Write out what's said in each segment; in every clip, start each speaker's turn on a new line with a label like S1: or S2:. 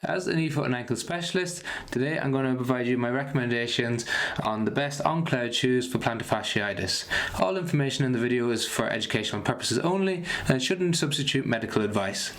S1: As a knee, foot and ankle specialist, today I'm going to provide you my recommendations on the best on-cloud shoes for plantar fasciitis. All information in the video is for educational purposes only and it shouldn't substitute medical advice.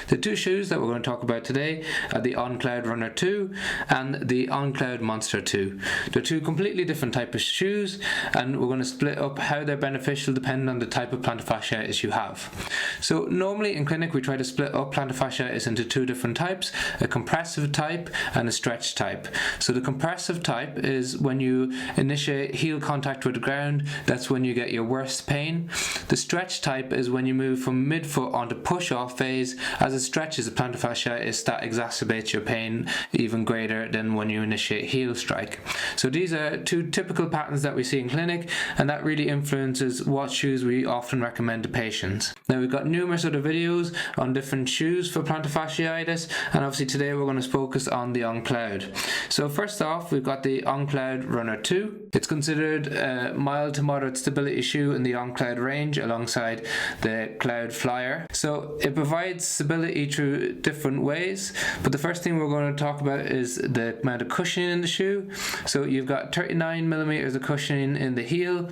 S1: The two shoes that we're going to talk about today are the ON Cloudrunner 2 and the ON Cloudmonster 2. They're two completely different types of shoes and we're going to split up how they're beneficial depending on the type of plantar fasciitis you have. So normally in clinic we try to split up plantar fasciitis into two different types, a compressive type and a stretch type. So the compressive type is when you initiate heel contact with the ground, that's when you get your worst pain. The stretch type is when you move from midfoot onto push-off phase. As it stretches the plantar fasciitis, that exacerbates your pain even greater than when you initiate heel strike. So these are two typical patterns that we see in clinic, and that really influences what shoes we often recommend to patients. Now we've got numerous other videos on different shoes for plantar fasciitis, and obviously today we're going to focus on the ON Cloud. So first off, we've got the ON Cloudrunner 2. It's considered a mild to moderate stability shoe in the ON Cloud range alongside the Cloud Flyer. So it provides stability through different ways, but the first thing we're going to talk about is the amount of cushioning in the shoe. So you've got 39 millimeters of cushioning in the heel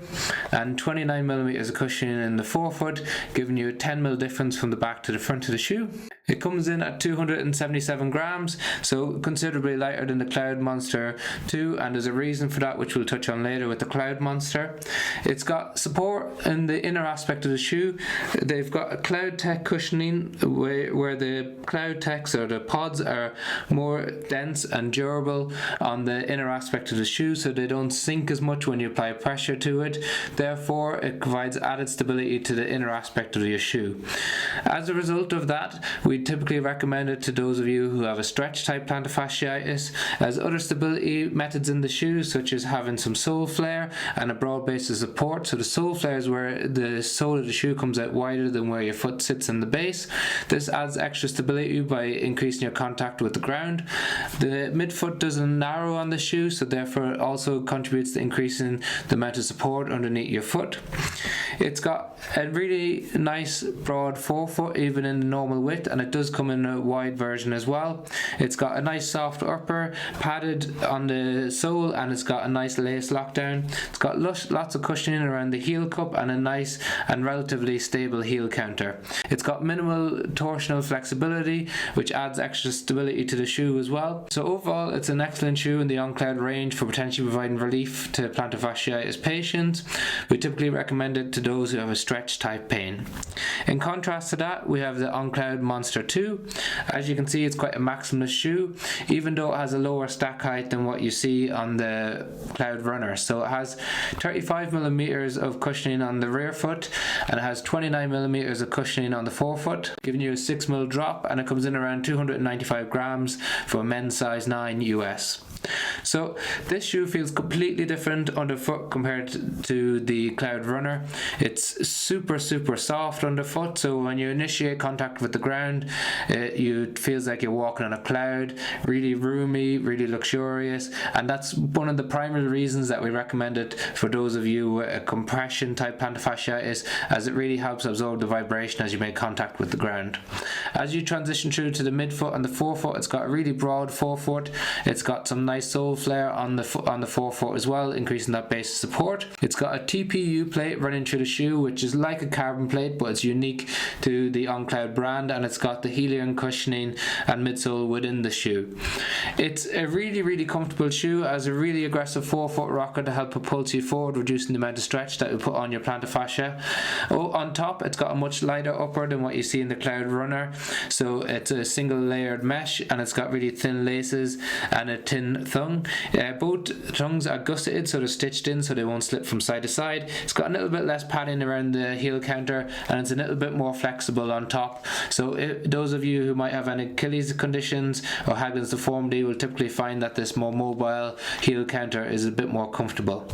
S1: and 29 millimeters of cushioning in the forefoot, giving you a 10 mil difference from the back to the front of the shoe. It comes in at 277 grams, so considerably lighter than the Cloudmonster 2, and there's a reason for that which we'll touch on later with the Cloudmonster. It's got support in the inner aspect of the shoe. They've got a Cloud Tech cushioning where the Cloud Techs or the pods are more dense and durable on the inner aspect of the shoe, so they don't sink as much when you apply pressure to it. Therefore, it provides added stability to the inner aspect of your shoe. As a result of that, we typically recommend it to those of you who have a stretch type plantar fasciitis, as other stability methods in the shoe, such as having some sole flare and a broad base of support. So the sole flare is where the sole of the shoe comes out wider than where your foot sits in the base. This adds extra stability by increasing your contact with the ground. The midfoot doesn't narrow on the shoe, so therefore it also contributes to increasing the amount of support underneath your foot. It's got a really nice broad forefoot even in the normal width, and it does come in a wide version as well. It's got a nice soft upper padded on the sole, and it's got a nice lace lockdown. It's got lots of cushioning around the heel cup and a nice and relatively stable heel counter. It's got minimal torsional flexibility, which adds extra stability to the shoe as well. So overall, it's an excellent shoe in the ON Cloud range for potentially providing relief to plantar fasciitis patients. We typically recommend it to those who have a stretch type pain. In contrast to that, we have the ON Cloudmonster 2. As you can see, it's quite a maximalist shoe, even though it has a lower stack height than what you see on the Cloudrunner. So it has 35 millimeters of cushioning on the rear foot, and it has 29 millimeters of cushioning on the forefoot, giving you a 6 mil drop, and it comes in around 295 grams for a men's size 9 US. So this shoe feels completely different underfoot compared to the Cloudrunner. It's super soft underfoot, so when you initiate contact with the ground, it feels like you're walking on a cloud. Really roomy, really luxurious, and that's one of the primary reasons that we recommend it for those of you with a compression type plantar fasciitis, as it really helps absorb the vibration as you make contact with the ground. As you transition through to the midfoot and the forefoot, it's got a really broad forefoot. It's got some nice sole flare on the forefoot as well, increasing that base of support. It's got a TPU plate running through the shoe, which is like a carbon plate, but it's unique to the ON Cloud brand, and it's got the Helium cushioning and midsole within the shoe. It's a really comfortable shoe, has a really aggressive forefoot rocker to help propulse you forward, reducing the amount of stretch that you put on your plantar fascia. On top, it's got a much lighter upper than what you see in the Cloudrunner, so it's a single layered mesh, and it's got really thin laces and a thin thong. Both thongs are gusseted, so they're stitched in so they won't slip from side to side. It's got a little bit less padding around the heel counter, and it's a little bit more flexible on top. So those of you who might have any Achilles conditions or Haglund's deformity will typically find that this more mobile heel counter is a bit more comfortable.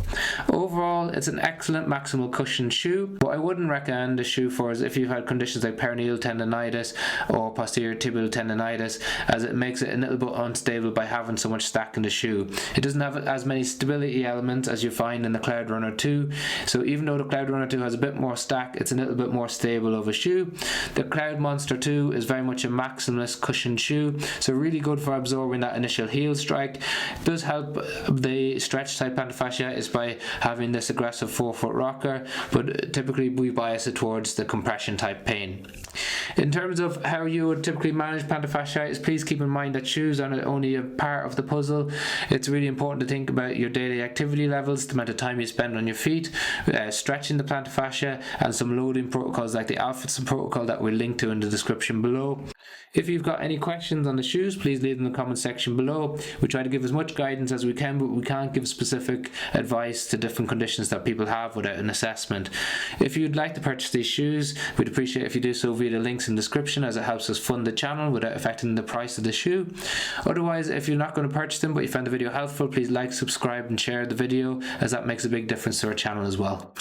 S1: Overall, it's an excellent maximal cushion shoe. What I wouldn't recommend this shoe for is if you've had conditions like peroneal tendonitis or posterior tibial tendonitis, as it makes it a little bit unstable by having so much stack in the shoe. shoe. It doesn't have as many stability elements as you find in the Cloudrunner 2, so even though the Cloudrunner 2 has a bit more stack, it's a little bit more stable of a shoe. The Cloudmonster 2 is very much a maximalist cushioned shoe, so really good for absorbing that initial heel strike. It does help the stretch type plantar fasciitis by having this aggressive forefoot rocker, but typically we bias it towards the compression type pain. In terms of how you would typically manage plantar fasciitis, please keep in mind that shoes are only a part of the puzzle. It's really important to think about your daily activity levels, the amount of time you spend on your feet, stretching the plantar fascia, and some loading protocols like the Alpha protocol that we'll link to in the description below. If you've got any questions on the shoes, please leave them in the comment section below. We try to give as much guidance as we can, but we can't give specific advice to different conditions that people have without an assessment. If you'd like to purchase these shoes, we'd appreciate if you do so via the links in the description, as it helps us fund the channel without affecting the price of the shoe. Otherwise, if you're not going to purchase them but you found the video helpful, please like, subscribe and share the video, as that makes a big difference to our channel as well.